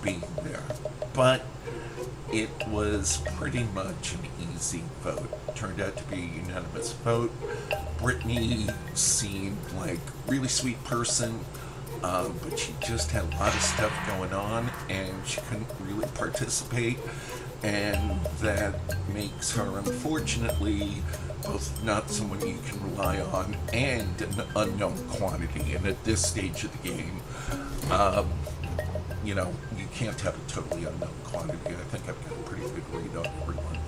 being there. But it was pretty much an easy vote. Turned out to be a unanimous vote. Brittany seemed like a really sweet person, but she just had a lot of stuff going on and she couldn't really participate. And that makes her, unfortunately, both not someone you can rely on and an unknown quantity. And at this stage of the game, you can't have a totally unknown quantity. I think I've got a pretty good read on everyone.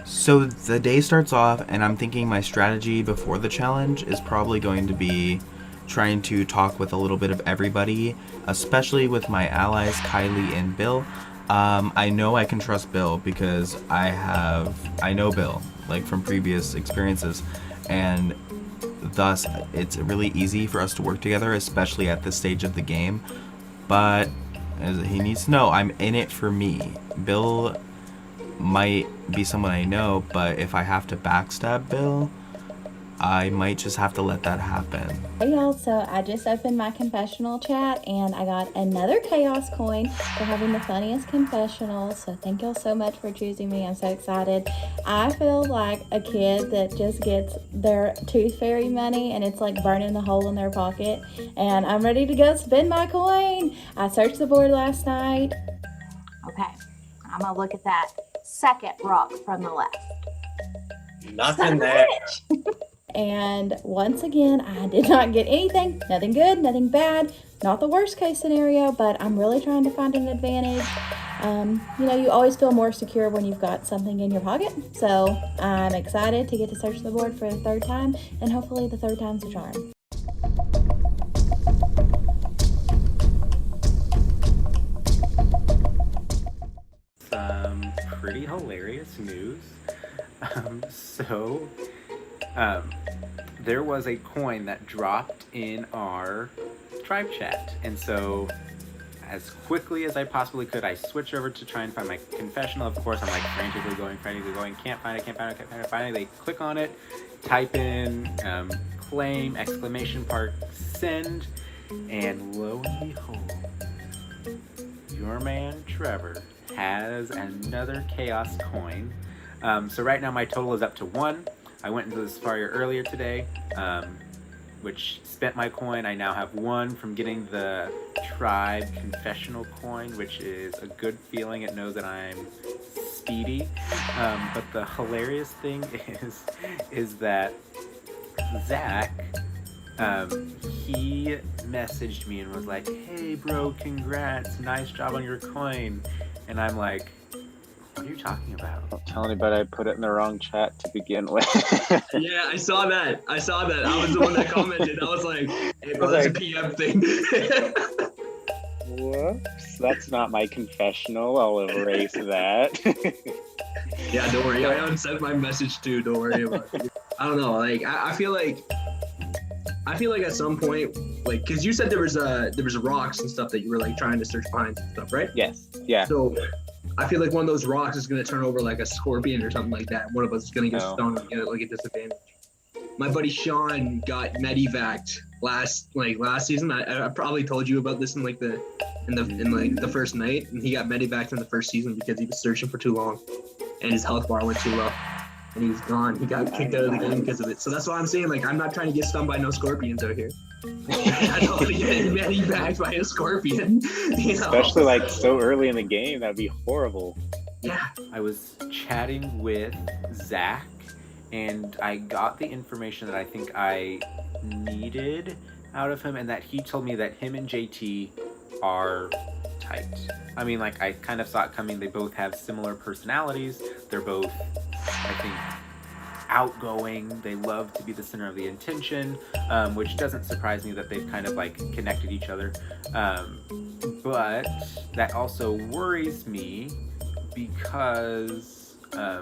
So the day starts off, and I'm thinking my strategy before the challenge is probably going to be trying to talk with a little bit of everybody, especially with my allies, Kylie and Bill. I know I can trust Bill because I know Bill, like from previous experiences, and thus it's really easy for us to work together, especially at this stage of the game. But as he needs to know, I'm in it for me. Bill might be someone I know, but if I have to backstab Bill, I might just have to let that happen. Hey y'all, so I just opened my confessional chat and I got another chaos coin for having the funniest confessional. So thank y'all so much for choosing me. I'm so excited. I feel like a kid that just gets their tooth fairy money and it's like burning the hole in their pocket. And I'm ready to go spend my coin. I searched the board last night. Okay, I'm gonna look at that second rock from the left. Nothing there. And once again, I did not get anything, nothing good, nothing bad, not the worst case scenario, but I'm really trying to find an advantage. You always feel more secure when you've got something in your pocket. So I'm excited to get to search the board for the third time, and hopefully the third time's a charm. Some pretty hilarious news. There was a coin that dropped in our tribe chat, and so as quickly as I possibly could, I switched over to try and find my confessional. Of course, I'm like frantically going, can't find it. Finally, they click on it, type in claim, exclamation mark, send, and lo and behold, your man Trevor has another chaos coin. So right now my total is up to 1. I went into the Safari earlier today, which spent my coin. I now have 1 from getting the tribe confessional coin, which is a good feeling. It knows that I'm speedy. But the hilarious thing is that Zach, he messaged me and was like, "Hey bro, congrats, nice job on your coin." And I'm like, what are you talking about? Don't tell anybody I put it in the wrong chat to begin with. Yeah, I saw that. I was the one that commented. I was like, hey bro, that's a PM thing. Whoops, that's not my confessional. I'll erase that. Yeah, don't worry. I unsent my message too. Don't worry about it. I don't know. Like, I feel like at some point, like, because you said there was rocks and stuff that you were like trying to search behind and stuff, right? Yes. Yeah. So I feel like one of those rocks is gonna turn over like a scorpion or something like that. One of us is gonna get stung and get like a disadvantage. My buddy Sean got medevaced last season. I probably told you about this in the first night, and he got medevaced in the first season because he was searching for too long, and his health bar went too low, and he was gone. He got kicked out of the game because of it. So that's why I'm saying, like, I'm not trying to get stung by no scorpions out here. I don't want to get medevaced by a scorpion. Especially like so early in the game, that'd be horrible. Yeah. I was chatting with Zach, and I got the information that I think I needed out of him, and that he told me that him and JT are tight. I mean, like, I kind of saw it coming. They both have similar personalities. They're both, I think, outgoing. They love to be the center of the attention, which doesn't surprise me that they've kind of like connected each other. But that also worries me because I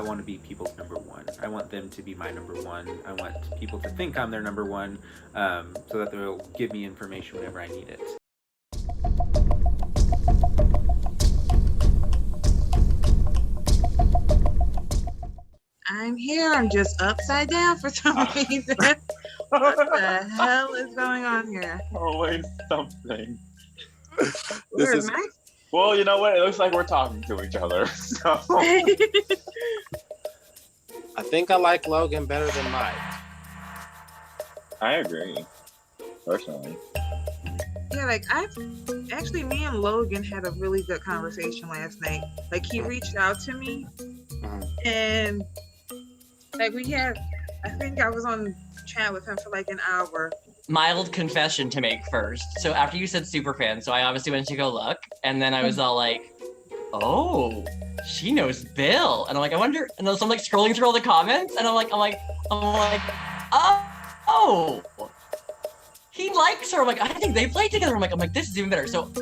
want to be people's number one. I want them to be my number one. I want people to think I'm their number one, so that they'll give me information whenever I need it. I'm here. I'm just upside down for some reason. What the hell is going on here? Always something. This We're is nice. well, you know what? It looks like we're talking to each other. So I think I like Logan better than Mike. I agree, personally. Yeah, like me and Logan had a really good conversation last night. Like he reached out to me, and like I think I was on chat with him for like an hour. Mild confession to make first. So after you said super fan, so I obviously went to go look, and then I was all like, oh, she knows Bill. And I'm like, I wonder, and then so I'm like scrolling through all the comments, and I'm like, oh, he likes her. I'm like, I think they played together. I'm like, this is even better. So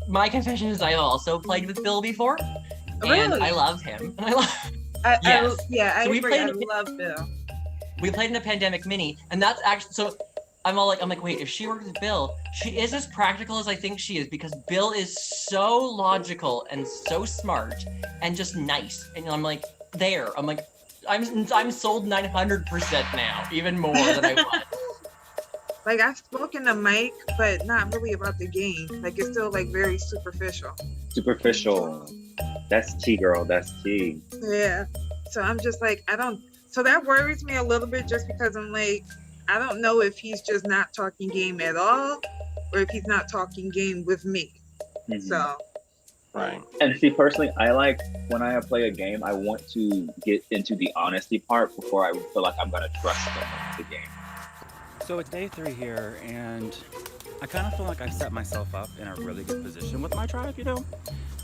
my confession is I have also played with Bill before, and Really? I love him. And I love. I So we agree. played I it- love Bill. We played in a pandemic mini, and that's actually so. I'm like, wait, if she works with Bill, she is as practical as I think she is, because Bill is so logical and so smart and just nice. And I'm like, I'm sold 900% now, even more than I was. Like I've spoken to Mike, but not really about the game. Like it's still like very superficial. Superficial. That's tea, girl. That's tea. Yeah. So I'm just like, so that worries me a little bit, just because I'm like, I don't know if he's just not talking game at all, or if he's not talking game with me. Mhm. So. Right. And see, personally, I like when I play a game, I want to get into the honesty part before I feel like I'm gonna trust them in the game. So it's day 3 here, and I kind of feel like I've set myself up in a really good position with my tribe, you know?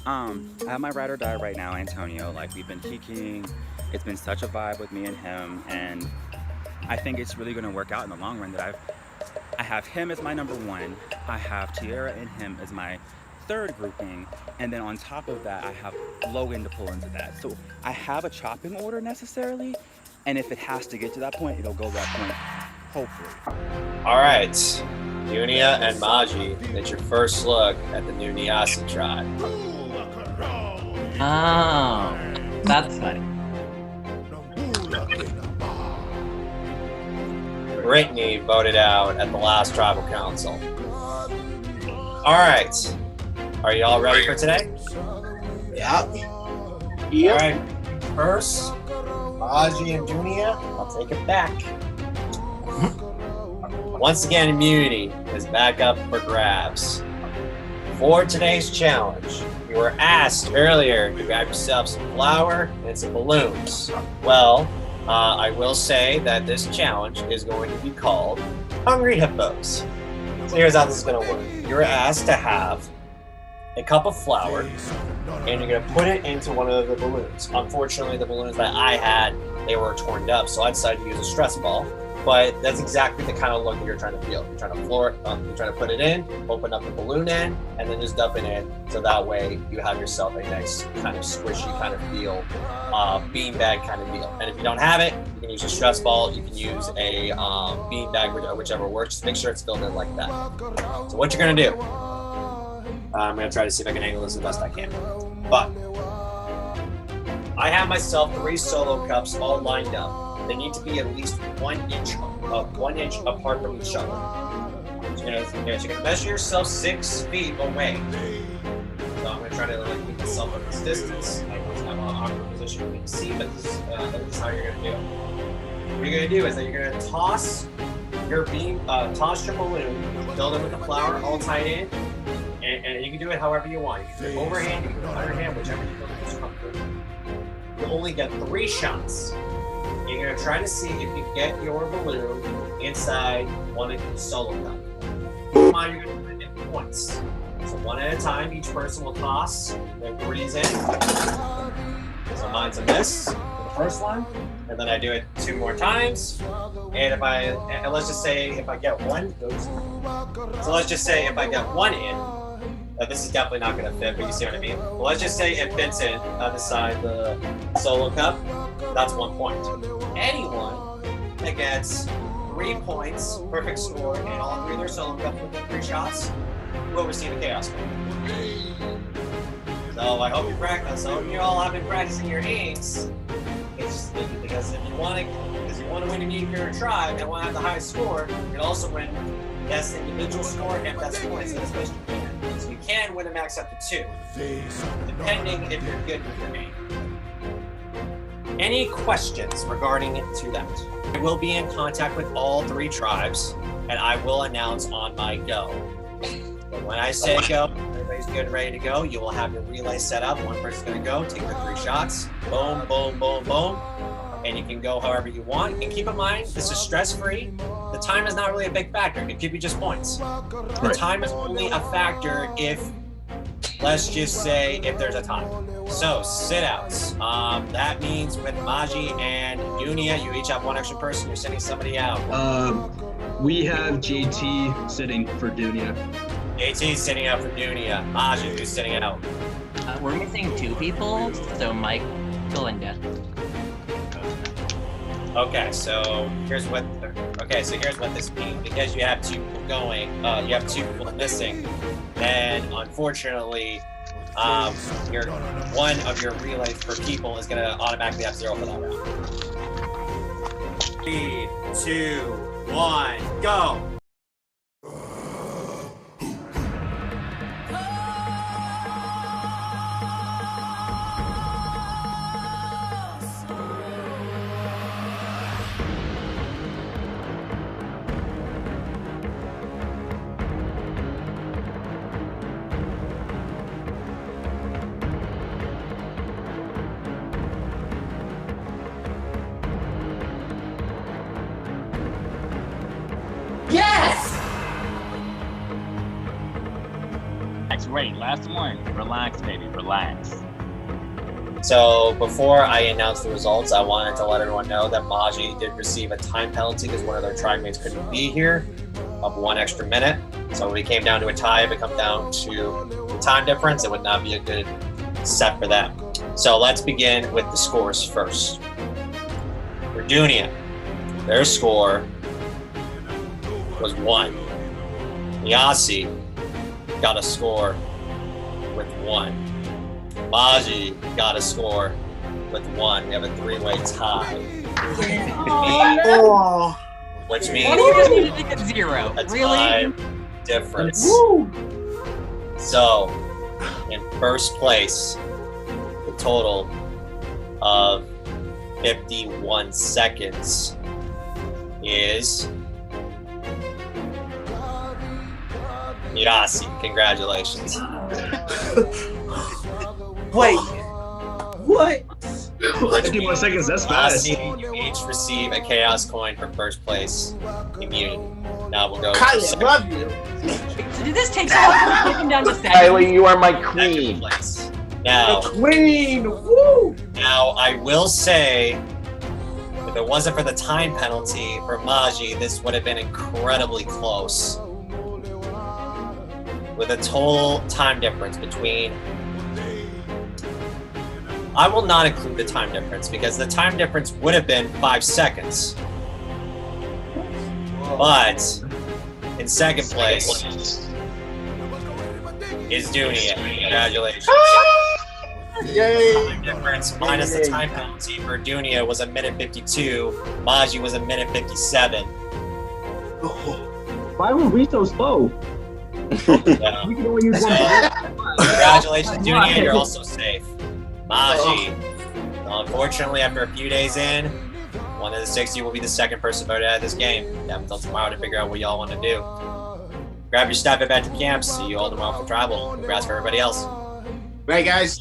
I have my ride or die right now, Antonio. Like, we've been kikiing. It's been such a vibe with me and him, and I think it's really going to work out in the long run that I have him as my number 1. I have Tiara and him as my 3rd grouping, and then on top of that, I have Logan to pull into that. So I have a chopping order necessarily, and if it has to get to that point, it'll go that point, hopefully. All right, Unia and Maji, it's your first look at the new Niasi tribe. Oh, that's funny. Brittany voted out at the last tribal council. All right, are you all ready for today? Yeah. All right, first, Maji and Dunia, I'll take it back. Once again, immunity is back up for grabs. For today's challenge, you were asked earlier to grab yourself some flour and some balloons. Well, I will say that this challenge is going to be called Hungry Hippos. So here's how this is going to work. You're asked to have a cup of flour, and you're going to put it into one of the balloons. Unfortunately, the balloons that I had, they were torn up, so I decided to use a stress ball. But that's exactly the kind of look that you're trying to feel. You're trying to floor it, you're trying to put it in, open up the balloon end, and then just dump it in. So that way you have yourself a nice kind of squishy kind of feel, beanbag kind of deal. And if you don't have it, you can use a stress ball. You can use a beanbag, whichever works. Just make sure it's filled in like that. So what you're gonna do? I'm gonna try to see if I can angle this the best I can. But I have myself 3 solo cups all lined up. They need to be at least 1 inch apart from each other. So you're gonna measure yourself 6 feet away. So I'm gonna try to keep myself at this distance. I'm in an awkward position for me to see, but this is how you're gonna do it. What you're gonna do is that you're gonna toss your toss your balloon, fill it with the flour, all tied in, and you can do it however you want. You can do it overhand, you can do it underhand, whichever you feel most comfortable. You only get 3 shots. You're going to try to see if you get your balloon inside one of the solo cup. Keep in mind, you're going to put it in points. So one at a time, each person will toss their 3s in. So mine's a miss for the first one, and then I do it 2 more times. And let's just say if I get 1, so let's just say if I get 1 in, this is definitely not going to fit, but you see what I mean? Well, let's just say it fits in beside the solo cup. That's 1 point. Anyone that gets 3 points, perfect score, and all 3 of their solo cups within 3 shots will receive a chaos point. So I hope you practice. I hope you all have been practicing your aims. It's because if you want to win immunity for your tribe and want to have the highest score, you can also win best individual score and best points in this best you can. So you can win a max up to 2, depending if you're good with your game. Any questions regarding to that? I will be in contact with all 3 tribes, and I will announce on my go. But when I say go, everybody's good and ready to go. You will have your relay set up. One person's going to go, take the 3 shots. Boom, boom, boom, boom. And you can go however you want. And keep in mind, this is stress-free. The time is not really a big factor. It could give you just points. The time is only a factor if, let's just say, if there's a tie. So, sit-outs. That means with Maji and Dunia, you each have 1 extra person. You're sending somebody out. We have JT sitting for Dunia. JT's sitting out for Dunia. Maji, who's sitting out? We're missing 2 people, so Mike, Belinda. Okay, so here's what this means. Because you have 2 people going, you have 2 people missing, and unfortunately, your one of your relays per people is gonna automatically have 0 for that round. 3, 2, 1, go! Wait, last one. Relax, baby, relax. So before I announce the results, I wanted to let everyone know that Maji did receive a time penalty because one of their tribe-mates couldn't be here of 1 extra minute. So when we came down to a tie, if it comes down to the time difference, it would not be a good set for them. So let's begin with the scores first. For Dunia, their score was 1. Yasi got a score with 1. Maji got a score with 1. We have a 3-way tie. Which means Why do you just need to get 0? a Really? time difference. So, in first place, the total of 51 seconds is Yasi. Congratulations. Wait. What? 51 seconds, that's fast. Yasi, you each receive a chaos coin for first place immunity. Now we'll go Kylie, I love you. So did this take so long to take him down to 7? Kylie, you are my queen. place. Now, The queen. Woo! now I will say, if it wasn't for the time penalty for Maji, this would have been incredibly close. With a total time difference between... I will not include the time difference because the time difference would have been 5 seconds. But in second place is Dunia. Congratulations. Yay! Time difference minus the time penalty for Dunia was 1:52. Maji was 1:57. Why were we so slow? Yeah. We can only use one. Congratulations, Dunia. You're also safe. Maji. Unfortunately, after a few days in, one of the 60 will be the second person voted out of this game. You have until tomorrow to figure out what y'all want to do. Grab your stuff at your camps. See you all tomorrow for travel. Congrats for everybody else. Right, guys.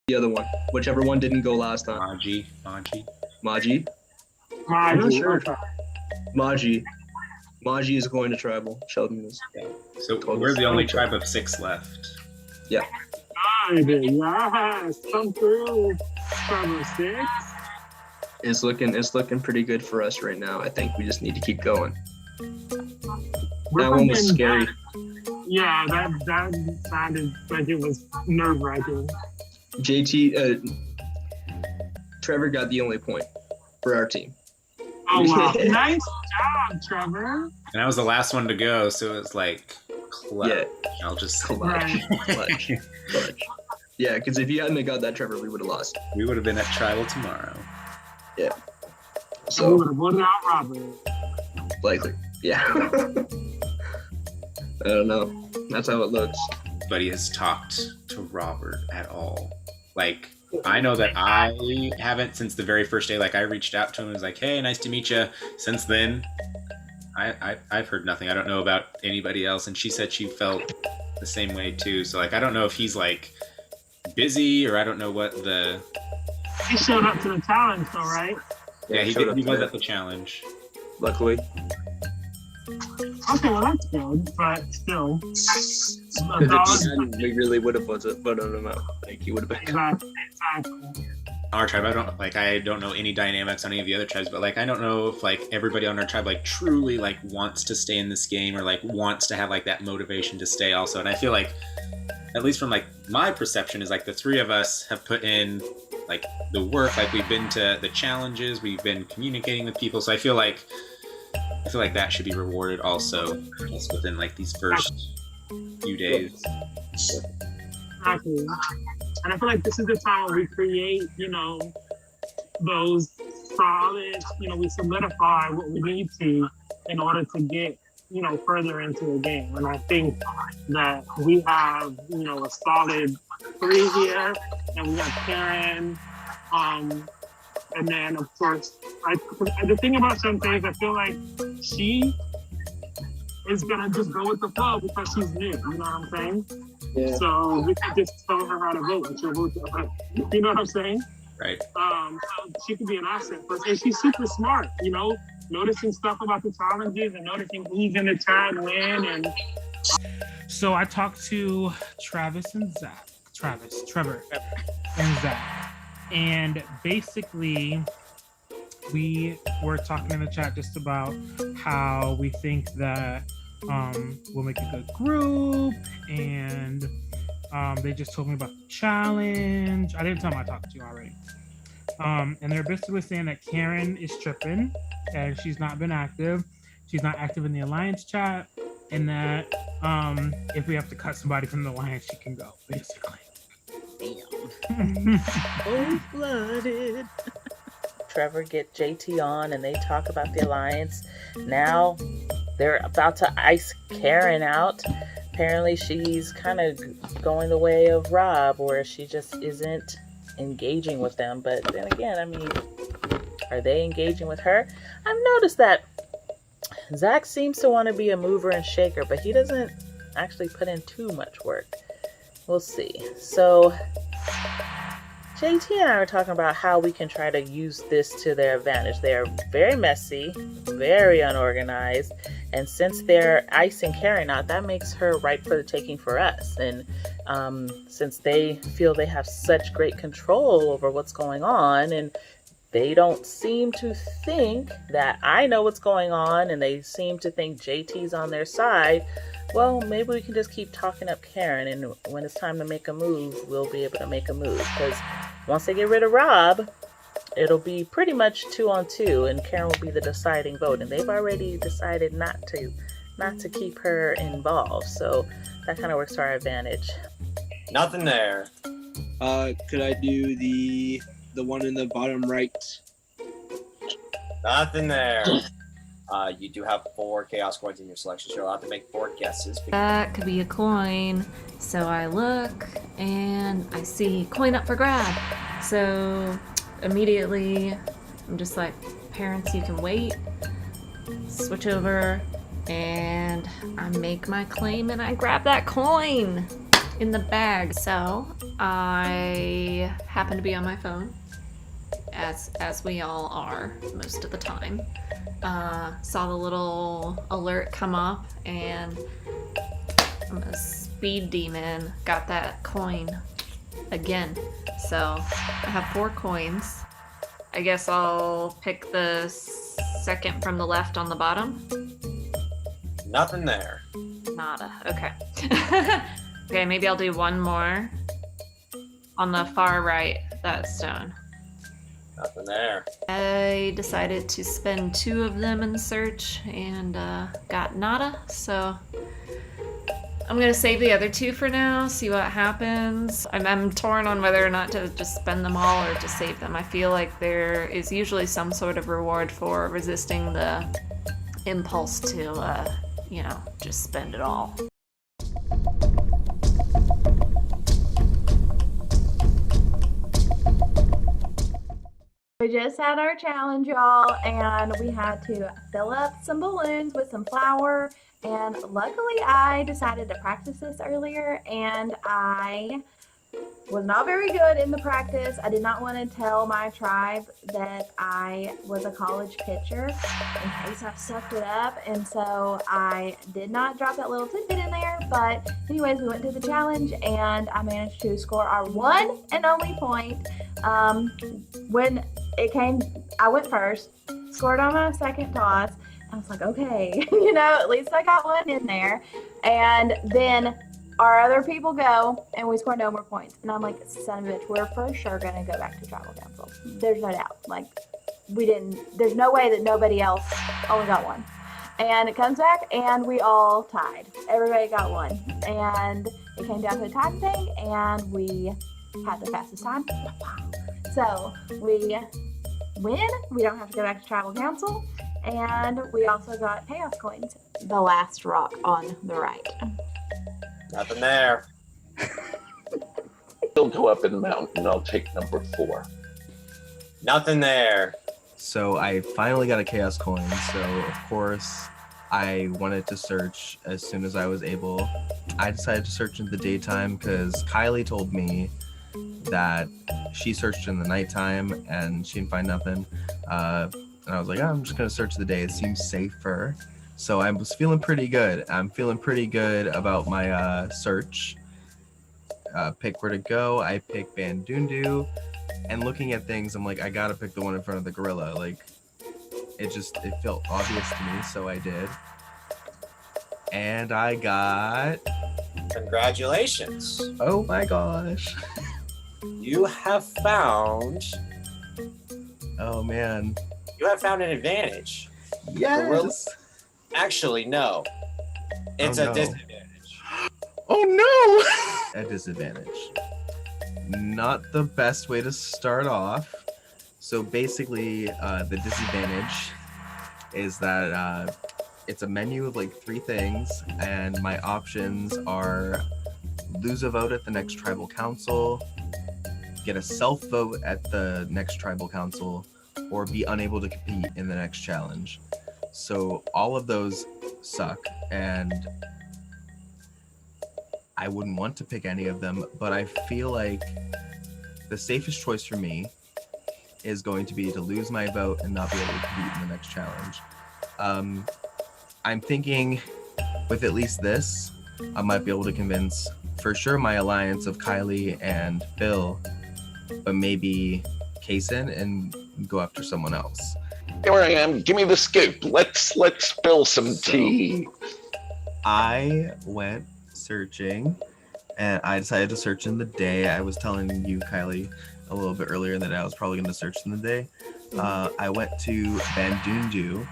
The other one, whichever one didn't go last time. Maji. Maji? I'm not sure. Maji. Maji is going to tribal. Sheldon is. So we're the only tribe of 6 left. Yeah. Yes, come through. Tribal 6. It's looking pretty good for us right now. I think we just need to keep going. That one was scary. Yeah, that sounded like it was nerve-wracking. JT, Trevor got the only point for our team. Oh wow! Nice job, Trevor. And I was the last one to go, so it was like clutch. Yeah. I'll just Clutch. Yeah, because if you hadn't got that, Trevor, we would have lost. We would have been at tribal tomorrow. Yeah. So we would have voted out Robert. Likely, yeah. I don't know. That's how it looks. Nobody has talked to Robert at all. Like, I know that I haven't since the very first day. Like, I reached out to him and was like, hey, nice to meet you. Since then, I've heard nothing. I don't know about anybody else. And she said she felt the same way too. So, like, I don't know if he's, like, busy or I don't know what the... He showed up to the challenge though, right? Yeah, he was at the challenge. Luckily. Okay, well that's good, but still. We really would have voted him out. Like, he would have been. Exactly. Our tribe, I don't know any dynamics on any of the other tribes, but like I don't know if like everybody on our tribe like truly like wants to stay in this game or like wants to have like that motivation to stay also. And I feel like, at least from like my perception, is like the three of us have put in like the work, like we've been to the challenges, we've been communicating with people, so I feel like that should be rewarded also just within like these first few days. Exactly. And I feel like this is the time where we create, those solid, we solidify what we need to in order to get, further into the game. And I think that we have, a solid 3 here, and we got Karen, and then of course, the thing about Shantae is I feel like she is gonna just go with the flow because she's new, you know what I'm saying? Yeah. So we can just tell her how to vote and she'll vote. You know what I'm saying? Right. So she could be an asset for us. And she's super smart, noticing stuff about the challenges and noticing who's in the chat when. And so I talked to Trevor and Zach. And basically we were talking in the chat just about how we think that we'll make a good group, and they just told me about the challenge. I didn't tell them I talked to you already. And they're basically saying that Karen is tripping and she's not been active. She's not active in the Alliance chat, and that if we have to cut somebody from the Alliance, she can go, basically. Damn. Cold-blooded. Trevor get JT on and they talk about the Alliance. Now they're about to ice Karen out. Apparently she's kind of going the way of Rob, where she just isn't engaging with them. But then again, I mean, are they engaging with her? I've noticed that Zach seems to want to be a mover and shaker, but he doesn't actually put in too much work. We'll see. So JT and I were talking about how we can try to use this to their advantage. They are very messy, very unorganized, and since they're icing Karen out, that makes her ripe for the taking for us. And since they feel they have such great control over what's going on, and they don't seem to think that I know what's going on, and they seem to think JT's on their side, well, maybe we can just keep talking up Karen, and when it's time to make a move, we'll be able to make a move. Because once they get rid of Rob, it'll be pretty much 2-on-2, and Karen will be the deciding vote. And they've already decided not to keep her involved, so that kind of works to our advantage. Nothing there. Could I do the one in the bottom right? Nothing there. You do have 4 chaos coins in your selection, so you're allowed to make 4 guesses. That could be a coin. So I look and I see coin up for grab. So immediately I'm just like, parents, you can wait. Switch over and I make my claim and I grab that coin in the bag. So I happen to be on my phone, as we all are most of the time. Saw the little alert come up, and I'm a speed demon, got that coin again. So I have 4 coins. I guess I'll pick the second from the left on the bottom. Nothing there. Nada. Okay. Okay, maybe I'll do one more on the far right, that stone. Nothing there. I decided to spend 2 of them in search and got nada, so I'm gonna save the other 2 for now, see what happens. I'm torn on whether or not to just spend them all or to save them. I feel like there is usually some sort of reward for resisting the impulse to, just spend it all. We just had our challenge, y'all, and we had to fill up some balloons with some flour. And luckily, I decided to practice this earlier, and I was not very good in the practice. I did not want to tell my tribe that I was a college pitcher in case I sucked it up, and so I did not drop that little tidbit in there. But anyways, we went to the challenge, and I managed to score our one and only point. When it came, I went first, scored on my second toss. I was like, okay, at least I got one in there. And then our other people go, and we score no more points. And I'm like, son of a bitch, we're for sure going to go back to tribal council. There's no doubt. Like, there's no way that nobody else only got one. And it comes back, and we all tied. Everybody got one. And it came down to a time thing, and we had the fastest time. So we win. We don't have to go back to tribal council. And we also got chaos coins. The last rock on the right. Nothing there. He'll go up in the mountain. I'll take number 4. Nothing there. So I finally got a chaos coin. So of course I wanted to search as soon as I was able. I decided to search in the daytime because Kylie told me that she searched in the nighttime and she didn't find nothing. And I was like, I'm just gonna search the day. It seems safer. So I was feeling pretty good. I'm feeling pretty good about my search. Pick where to go. I picked Bandundu. And looking at things, I'm like, I gotta pick the one in front of the gorilla. Like, it felt obvious to me, so I did. And I got... Congratulations. Oh my gosh. You have found... Oh man. You have found an advantage. Yes. Actually, no. It's Oh, no. a disadvantage. Oh no! A disadvantage. Not the best way to start off. So basically, the disadvantage is that it's a menu of like 3 things, and my options are lose a vote at the next tribal council, get a self-vote at the next tribal council, or be unable to compete in the next challenge. So all of those suck, and I wouldn't want to pick any of them, but I feel like the safest choice for me is going to be to lose my vote and not be able to compete in the next challenge. I'm thinking with at least this, I might be able to convince for sure my alliance of Kylie and Bill, but maybe Kaysen and go after someone else. Here I am. Give me the scoop. Let's spill some tea. I went searching, and I decided to search in the day. I was telling you, Kylie, a little bit earlier that I was probably going to search in the day. I went to Bandundu.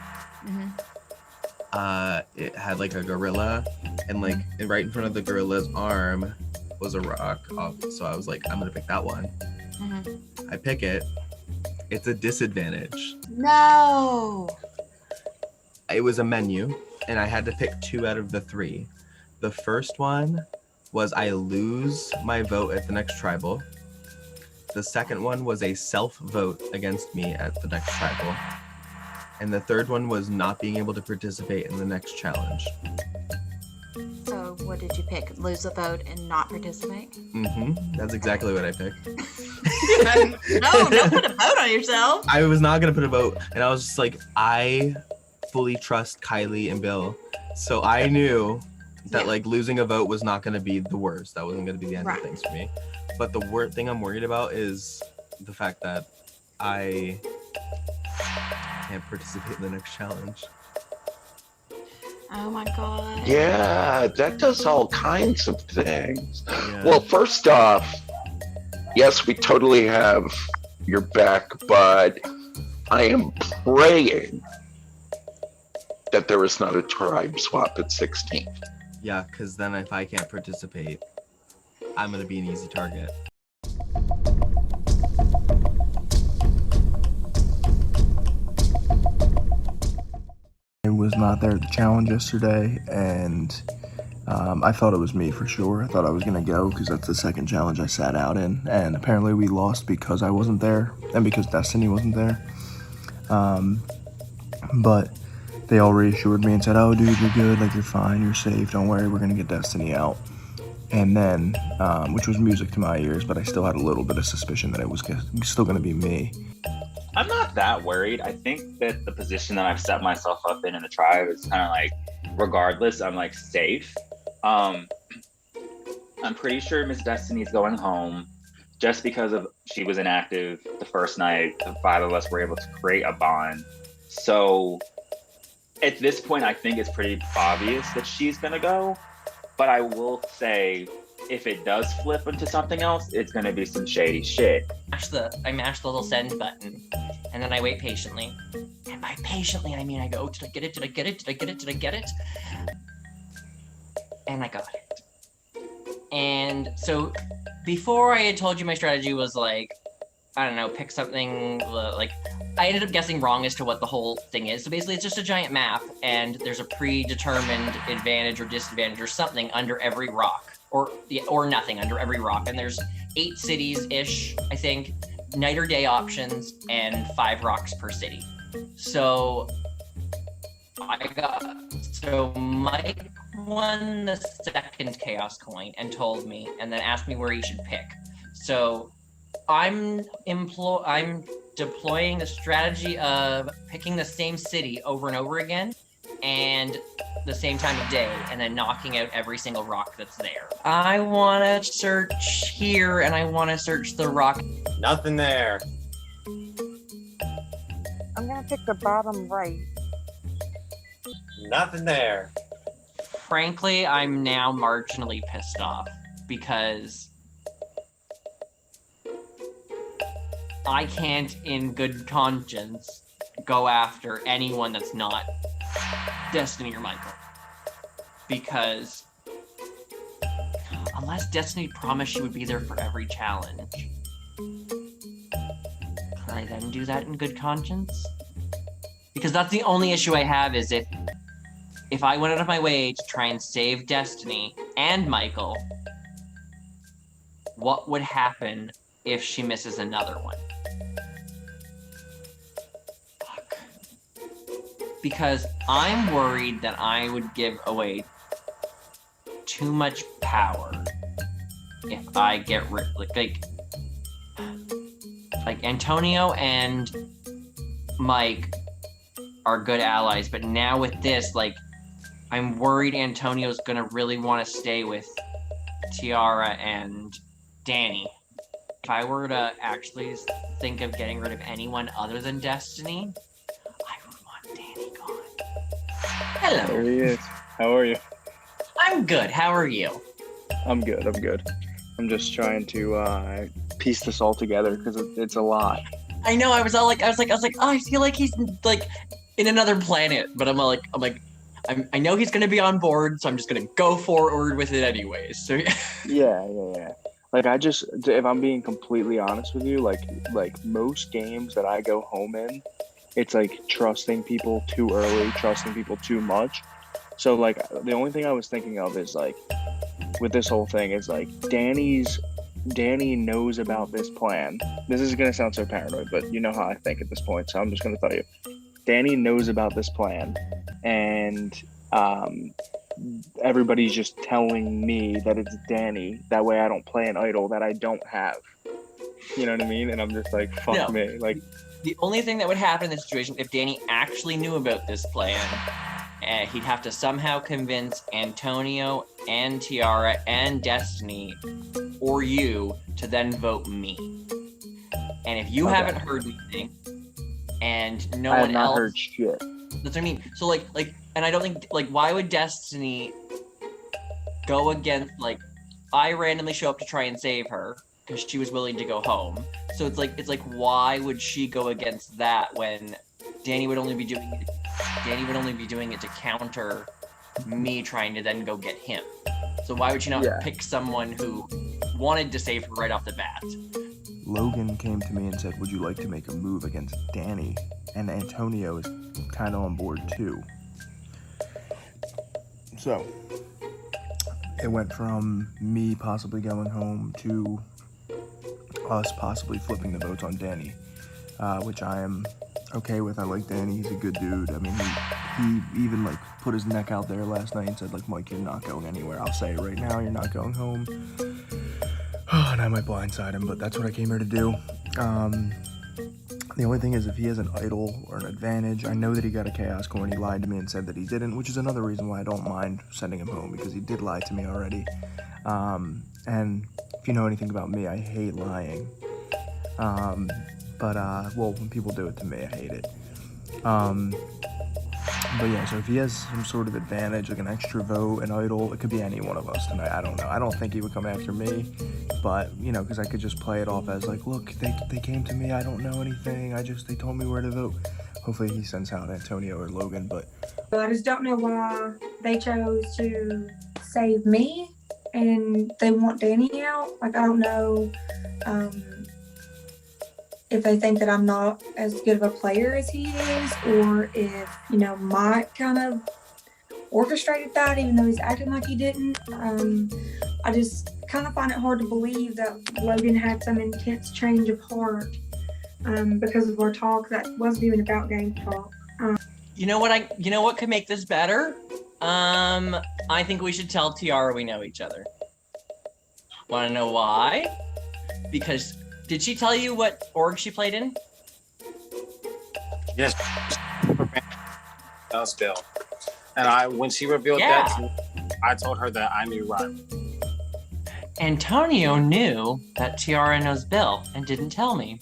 It had like a gorilla, and like right in front of the gorilla's arm was a rock. So I was like, I'm gonna pick that one. I pick it. It's a disadvantage. No. It was a menu, and I had to pick 2 out of the 3. The first one was I lose my vote at the next tribal. The second one was a self-vote against me at the next tribal. And the third one was not being able to participate in the next challenge. So what did you pick? Lose a vote and not participate? That's exactly what I picked. No, don't put a vote on yourself. I was not going to put a vote, and I was just like, I fully trust Kylie and Bill. So I knew that like losing a vote was not going to be the worst. That wasn't going to be the end of things for me. But the thing I'm worried about is the fact that I can't participate in the next challenge. Oh my god. Yeah, that does all kinds of things. Yeah. Well, first off, yes, we totally have your back, but I am praying that there is not a tribe swap at 16th. Yeah, because then if I can't participate, I'm gonna be an easy target. I was not there at the challenge yesterday, and I thought it was me for sure. I thought I was gonna go because that's the second challenge I sat out in, and apparently we lost because I wasn't there and because Destiny wasn't there. But they all reassured me and said, "Oh, dude, you're good. Like you're fine. You're safe. Don't worry. We're gonna get Destiny out." And then, which was music to my ears, but I still had a little bit of suspicion that it was still gonna be me. I'm not that worried. I think that the position that I've set myself up in the tribe is kind of like, regardless, I'm like safe. I'm pretty sure Miss Destiny's going home just because of she was inactive the first night. The 5 of us were able to create a bond. So at this point, I think it's pretty obvious that she's gonna go. But I will say, if it does flip into something else, it's gonna be some shady shit. I mash the little send button, and then I wait patiently. And by patiently, I mean I go, did I get it? Did I get it? Did I get it? Did I get it? And I got it. And so before I had told you my strategy was like, I don't know, pick something, like, I ended up guessing wrong as to what the whole thing is. So basically it's just a giant map, and there's a predetermined advantage or disadvantage or something under every rock. Or nothing under every rock. And there's 8 cities-ish, I think, night or day options, and 5 rocks per city. So Mike won the second chaos coin and told me, and then asked me where he should pick. So I'm deploying the strategy of picking the same city over and over again, and the same time of day, and then knocking out every single rock that's there. I want to search here, and I want to search the rock. Nothing there. I'm gonna pick the bottom right. Nothing there. Frankly, I'm now marginally pissed off because I can't, in good conscience, go after anyone that's not Destiny or Michael. Because unless Destiny promised she would be there for every challenge, could I then do that in good conscience? Because that's the only issue I have, is if I went out of my way to try and save Destiny and Michael, what would happen if she misses another one? Fuck. Because I'm worried that I would give away too much power if I get rid, like Antonio and Mike are good allies, but now with this, like, I'm worried Antonio's gonna really want to stay with Tiara and Danny. If I were to actually think of getting rid of anyone other than Destiny, I would want Danny gone. Hello. There he is. How are you? I'm good. How are you? I'm good. I'm just trying to piece this all together because it's a lot. I know. I was like, oh, I feel like he's like in another planet, but I'm like, I know he's gonna be on board, so I'm just gonna go forward with it anyways. So Yeah. Like if I'm being completely honest with you, like most games that I go home in, it's like trusting people too early, trusting people too much. So like the only thing I was thinking of is like with this whole thing is like Danny knows about this plan. This is gonna sound so paranoid, but you know how I think at this point, so I'm just gonna tell you. Danny knows about this plan, and everybody's just telling me that it's Danny. That way I don't play an idol that I don't have. You know what I mean? And I'm just like, fuck me. Like, the only thing that would happen in this situation, if Danny actually knew about this plan, he'd have to somehow convince Antonio and Tiara and Destiny, or you, to then vote me. And if you haven't heard anything, and no one else... I have not heard shit. That's what I mean. So, like, and I don't think, like, why would Destiny go against, like, I randomly show up to try and save her, because she was willing to go home. So it's like, why would she go against that when Danny would only be doing it to counter me trying to then go get him. So why would she not pick someone who wanted to save her right off the bat? Logan came to me and said, would you like to make a move against Danny? And Antonio is kind of on board too. So, it went from me possibly going home to us possibly flipping the votes on Danny, which I am okay with. I like Danny. He's a good dude. I mean, he even like put his neck out there last night and said like, Mike, you're not going anywhere. I'll say it right now, you're not going home. And I might blindside him, but that's what I came here to do. The only thing is if he has an idol or an advantage, I know that he got a chaos coin. He lied to me and said that he didn't, which is another reason why I don't mind sending him home, because he did lie to me already. And if you know anything about me, I hate lying. Well, when people do it to me, I hate it. But yeah, so if he has some sort of advantage, like an extra vote, an idol, it could be any one of us tonight. I don't know. I don't think he would come after me, but, you know, because I could just play it off as like, look, they came to me, I don't know anything, they told me where to vote. Hopefully he sends out Antonio or Logan, but... I just don't know why they chose to save me and they want Danny out. Like, I don't know if they think that I'm not as good of a player as he is, or if, you know, Mike kind of orchestrated that, even though he's acting like he didn't. I just kind of find it hard to believe that Logan had some intense change of heart because of our talk that wasn't even about game talk. You know what could make this better? I think we should tell Tiara we know each other. Want to know why? Because did she tell you what org she played in? Yes. That was Bill. And when she revealed that to me, I told her that I knew right. Antonio knew that Tiara knows Bill and didn't tell me.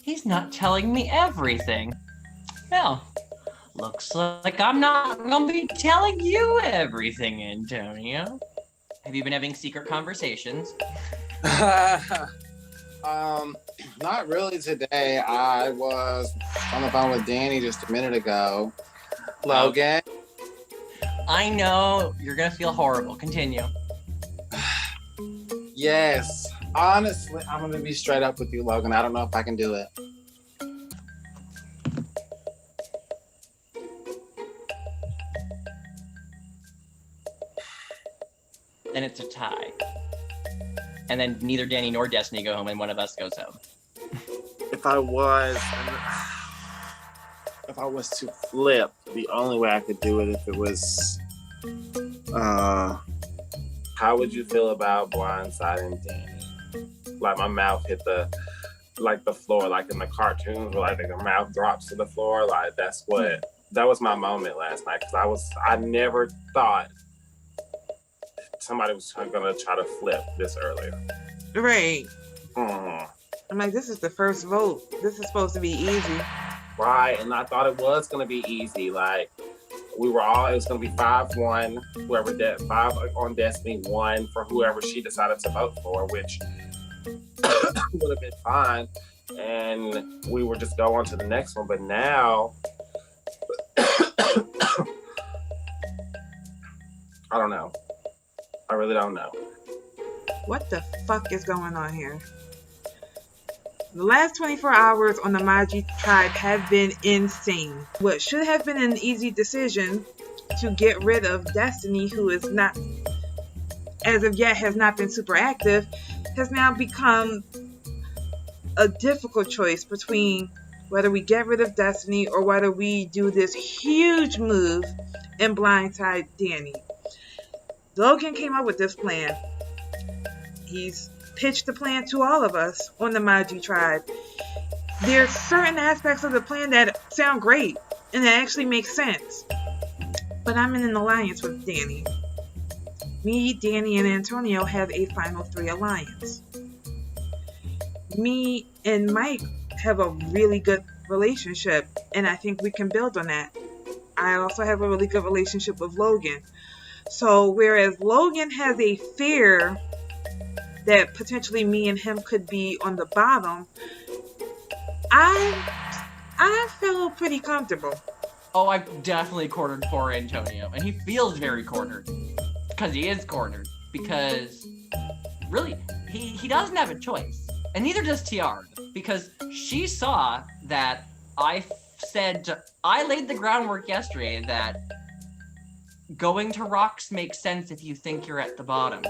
He's not telling me everything. Well, looks like I'm not gonna be telling you everything, Antonio. Have you been having secret conversations? Not really today. I was on the phone with Danny just a minute ago. Logan? I know, you're gonna feel horrible. Continue. Yes. Honestly, I'm gonna be straight up with you, Logan. I don't know if I can do it. Then it's a tie. And then neither Danny nor Destiny go home and one of us goes home. If I was to flip, the only way I could do it if it was, how would you feel about blindsiding Danny? Like my mouth hit the floor, like in the cartoons where like the mouth drops to the floor. Like that was my moment last night, because I never thought somebody was gonna try to flip this early. Right. Mm. I'm like, this is the first vote. This is supposed to be easy. Right, and I thought it was gonna be easy. Like it was gonna be 5-1. Whoever did 5 on Destiny, 1 for whoever she decided to vote for, which would have been fine. And we would just go on to the next one. But now I don't know. I really don't know. What the fuck is going on here? The last 24 hours on the Magi tribe have been insane. What should have been an easy decision to get rid of Destiny, who is not, as of yet, has not been super active, has now become a difficult choice between whether we get rid of Destiny or whether we do this huge move and blindside Danny. Logan came up with this plan. He's pitched the plan to all of us on the Magi tribe. There's certain aspects of the plan that sound great and that actually make sense. But I'm in an alliance with Danny. Me, Danny, and Antonio have a final 3 alliance. Me and Mike have a really good relationship, and I think we can build on that. I also have a really good relationship with Logan. So whereas Logan has a fear that potentially me and him could be on the bottom, I feel pretty comfortable. Oh, I've definitely cornered poor Antonio, and he feels very cornered. Because he is cornered. Because, really, he doesn't have a choice. And neither does Tiara. Because she saw that I laid the groundwork yesterday that going to rocks makes sense if you think you're at the bottom.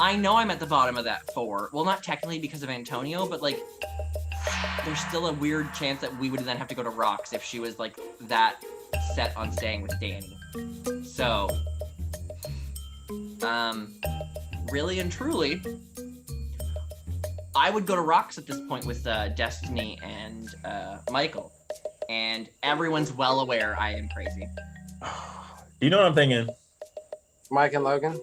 I know I'm at the bottom of that 4. Well, not technically because of Antonio, but like, there's still a weird chance that we would then have to go to rocks if she was like that set on staying with Danny. So, really and truly, I would go to rocks at this point with Destiny and Michael. And everyone's well aware I am crazy. You know what I'm thinking? Mike and Logan?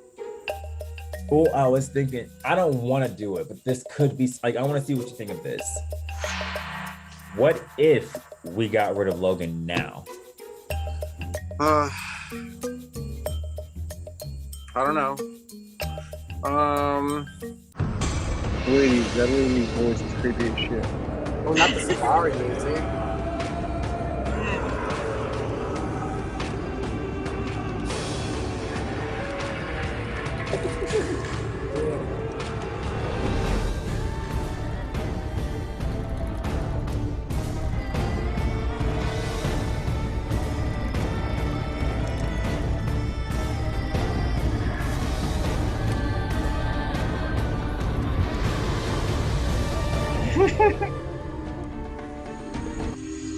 Well, I was thinking, I don't want to do it, but this could be, like, I want to see what you think of this. What if we got rid of Logan now? I don't know. Ladies, that lady's voice is creepy as shit. Well, not the Safari music.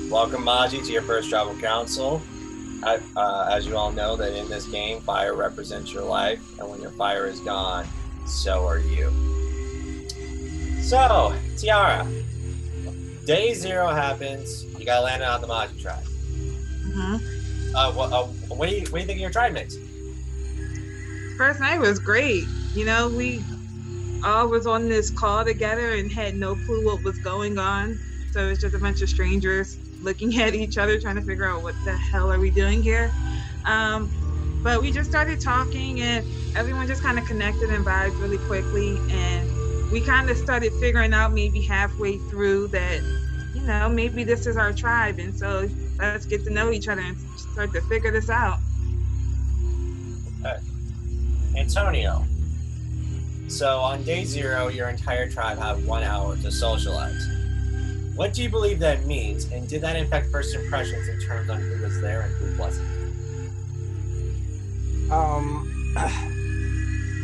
Welcome, Maji, to your first tribal council. As you all know, that in this game, fire represents your life, and when your fire is gone, so are you. So, Tiara, day 0 happens. You got landed on the Maji tribe. What do you think of your tribe mates? First night was great. You know, we all was on this call together and had no clue what was going on. So it's just a bunch of strangers looking at each other, trying to figure out what the hell are we doing here. But we just started talking and everyone just kind of connected and vibed really quickly. And we kind of started figuring out maybe halfway through that, you know, maybe this is our tribe. And so let's get to know each other and start to figure this out. Okay. Antonio. So on day 0, your entire tribe have 1 hour to socialize. What do you believe that means, and did that affect first impressions in terms on who was there and who wasn't?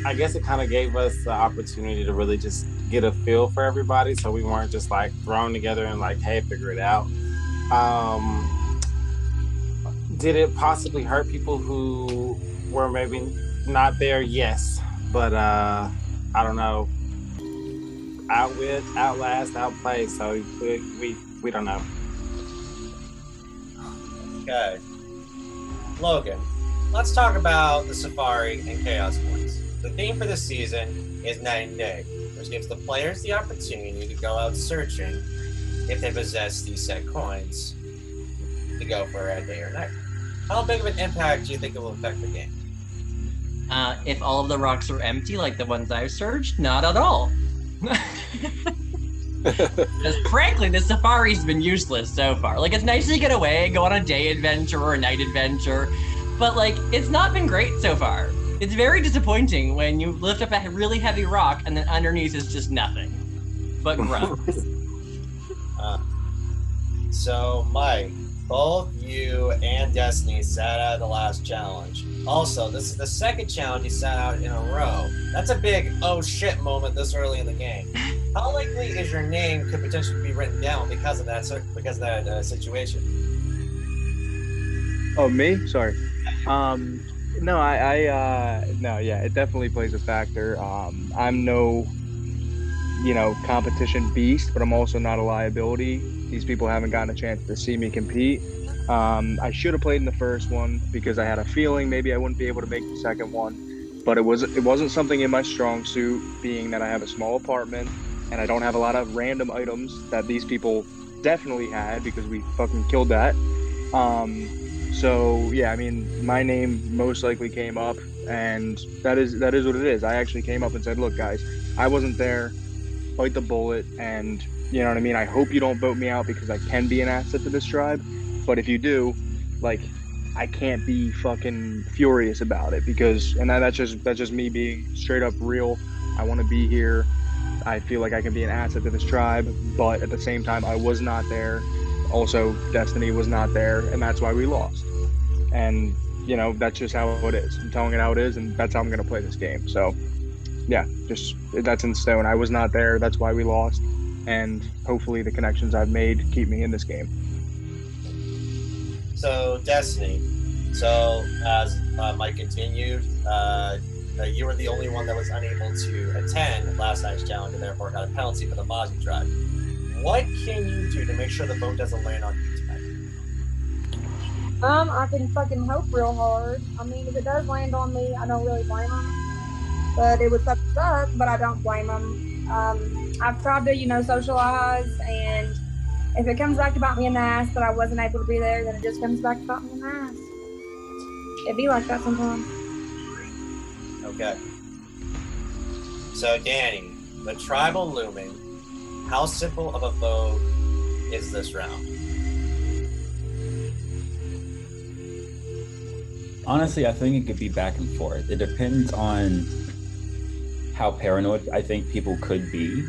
I guess it kind of gave us the opportunity to really just get a feel for everybody, so we weren't just like thrown together and like, hey, figure it out. Did it possibly hurt people who were maybe not there? Yes, but I don't know. Outwit, outlast, outplay, so we don't know. Okay. Logan, let's talk about the Safari and Chaos Points. The theme for this season is night and day, which gives the players the opportunity to go out searching if they possess these set coins to go for a day or night. How big of an impact do you think it will affect the game? If all of the rocks are empty, like the ones I've searched, not at all. Because frankly, the safari's been useless so far. Like, it's nice to get away, go on a day adventure or a night adventure, but like, it's not been great so far. It's very disappointing when you lift up a really heavy rock and then underneath is just nothing but grunt. So, Mike, both you and Destiny sat out the last challenge. Also, this is the second challenge you sat out in a row. That's a big oh shit moment this early in the game. How likely is your name could potentially be written down because of that situation? Oh, me? Sorry. No, no, yeah, it definitely plays a factor. I'm no, competition beast, but I'm also not a liability. These people haven't gotten a chance to see me compete. I should have played in the first one because I had a feeling maybe I wouldn't be able to make the second one, but it wasn't something in my strong suit, being that I have a small apartment and I don't have a lot of random items that these people definitely had because we fucking killed that. So yeah, I mean, my name most likely came up, and that is what it is. I actually came up and said, look guys, I wasn't there, bite the bullet, and you know what I mean? I hope you don't vote me out because I can be an asset to this tribe. But if you do, like, I can't be fucking furious about it because, and that's just me being straight up real. I want to be here. I feel like I can be an asset to this tribe, but at the same time, I was not there. Also, Destiny was not there, and that's why we lost. And, you know, that's just how it is. I'm telling it how it is, and that's how I'm going to play this game. So, yeah, just that's in stone. I was not there. That's why we lost. And hopefully the connections I've made keep me in this game. So, Destiny. So, as Mike continued, you were the only one that was unable to attend last night's challenge and therefore got a penalty for the Mozzie tribe. What can you do to make sure the vote doesn't land on you tonight? I can fucking hope real hard. I mean, if it does land on me, I don't really blame them. But it would suck, but I don't blame them. I've tried to, socialize, and if it comes back to bite me in the ass that I wasn't able to be there, then it just comes back to bite me in the ass. It'd be like that sometimes. Okay. So, Danny, the tribal looming, how simple of a vote is this round? Honestly, I think it could be back and forth. It depends on how paranoid I think people could be.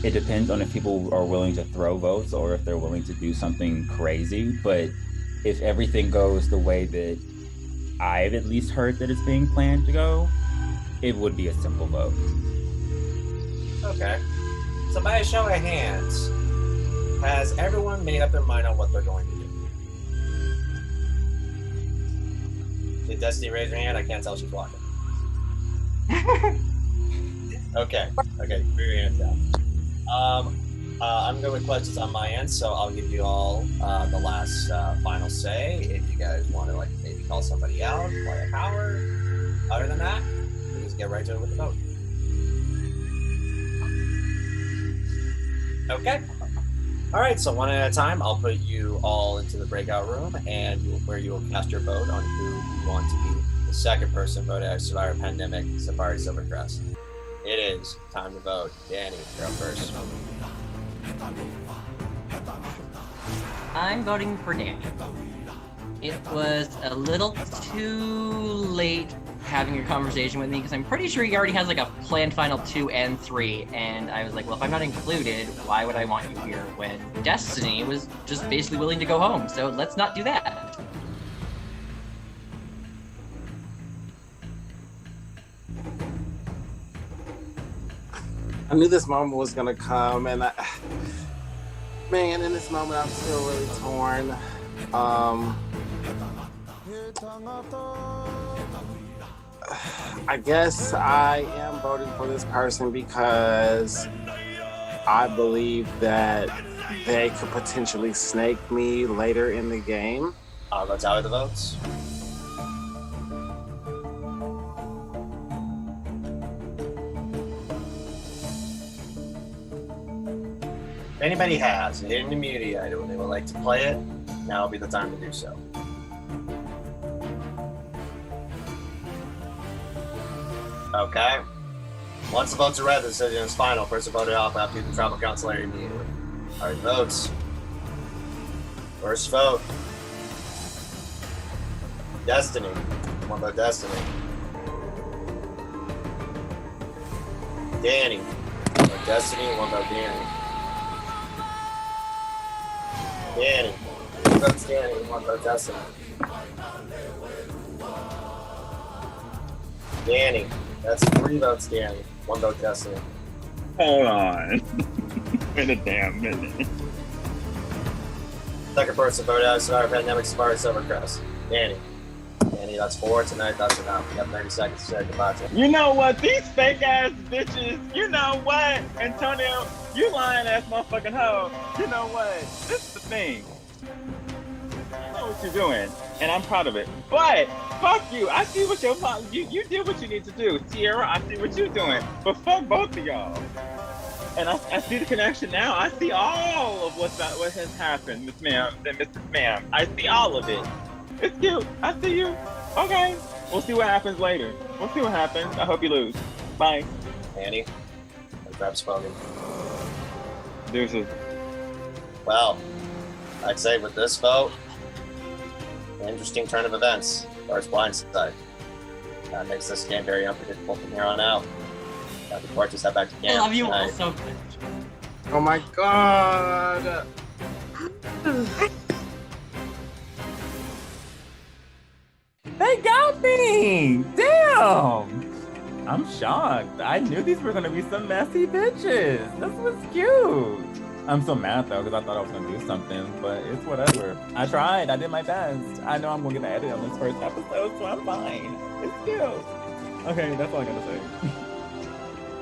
It depends on if people are willing to throw votes or if they're willing to do something crazy. But if everything goes the way that I've at least heard that it's being planned to go, it would be a simple vote. Okay. So by a show of hands, has everyone made up their mind on what they're going to do? Did Destiny raise her hand? I can't tell, she's walking. Okay, put your hands down. I'm good with questions on my end, so I'll give you all the last final say. If you guys want to maybe call somebody out, play a power. Other than that, we just get right to it with the vote. Okay. All right, so one at a time, I'll put you all into the breakout room, and where you will cast your vote on who you want to be the second person voted at Survivor Pandemic Safari Silvercrest. It is time to vote. Danny, you're up first. I'm voting for Danny. It was a little too late having your conversation with me because I'm pretty sure he already has like a planned final 2 and 3, and I was like, well, if I'm not included, why would I want you here when Destiny was just basically willing to go home? So let's not do that. I knew this moment was gonna come, and man, in this moment, I'm still really torn. I guess I am voting for this person because I believe that they could potentially snake me later in the game. I'll tally the votes. If anybody has a hidden immunity item and they would like to play it, now will be the time to do so. Okay. Once the votes are read, the decision is final. Person voted off after the tribal council area immediately. All right, votes. First vote. Destiny. One vote Destiny. Danny. One vote Destiny. One vote Danny. Danny. One vote Danny. One vote Destiny. Danny. That's 3 votes Danny. 1 vote Destiny. Hold on. Wait a damn minute. Second person voted out of Survivor Pandemic Safari Silvercrest. Danny. Danny, that's 4 tonight. That's enough. You got 30 seconds to say goodbye to him. You know what? These fake ass bitches. You know what? Antonio, you lying ass motherfucking hoe. You know what? This is the thing. I know what you're doing, and I'm proud of it. But fuck you. I see what you did what you need to do. Sierra, I see what you're doing. But fuck both of y'all. And I see the connection now. I see all of what has happened, Miss Ma'am and Mrs. Ma'am. I see all of it. It's cute. I see you. Okay. We'll see what happens later. We'll see what happens. I hope you lose. Bye. Annie, grab spoken. Deuces. Well, I'd say with this vote, an interesting turn of events as far as blindside. That makes this game very unpredictable from here on out. The torches head back to camp. I love you tonight. all so much. Oh my god. They got me! Damn! I'm shocked. I knew these were gonna be some messy bitches. This was cute. I'm so mad though, because I thought I was gonna do something, but it's whatever. I tried. I did my best. I know I'm gonna get an edit on this first episode, so I'm fine. It's cute. Okay, that's all I gotta say.